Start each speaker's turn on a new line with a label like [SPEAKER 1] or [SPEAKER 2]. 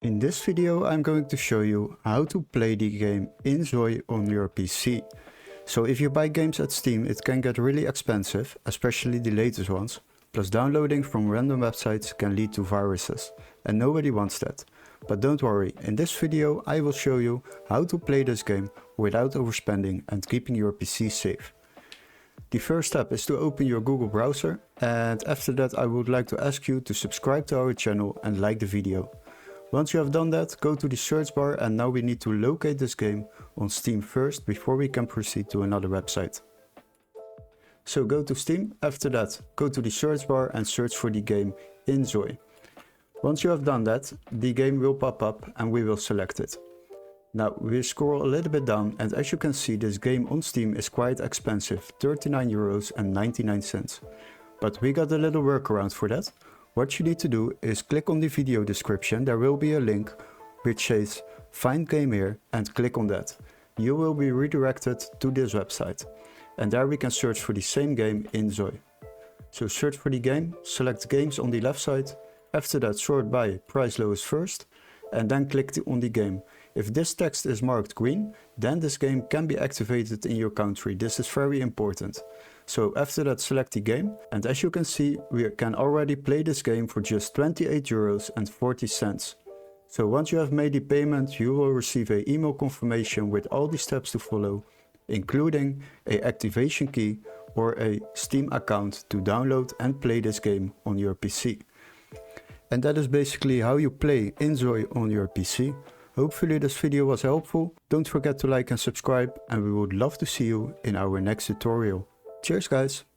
[SPEAKER 1] In this video I'm going to show you how to play the game inZOI on your PC. So if you buy games at Steam it can get really expensive, especially the latest ones, plus downloading from random websites can lead to viruses, and nobody wants that. But don't worry, in this video I will show you how to play this game without overspending and keeping your PC safe. The first step is to open your Google browser, and after that I would like to ask you to subscribe to our channel and like the video. Once you have done that, go to the search bar, and now we need to locate this game on Steam first before we can proceed to another website. So go to Steam, after that go to the search bar and search for the game inZOI. Once you have done that, the game will pop up and we will select it. Now we scroll a little bit down, and as you can see this game on Steam is quite expensive, €39.99. But we got a little workaround for that. What you need to do is click on the video description, there will be a link which says find game here, and click on that. You will be redirected to this website, and there we can search for the same game inZOI. So search for the game, select games on the left side, after that sort by price lowest first, and then click on the game. If this text is marked green, then this game can be activated in your country. This is very important. So after that select the game, and as you can see we can already play this game for just €28.40. So once you have made the payment you will receive an email confirmation with all the steps to follow, including a activation key or a Steam account to download and play this game on your PC. And that is basically how you play inZOI on your PC. Hopefully this video was helpful. Don't forget to like and subscribe, and we would love to see you in our next tutorial. Cheers guys!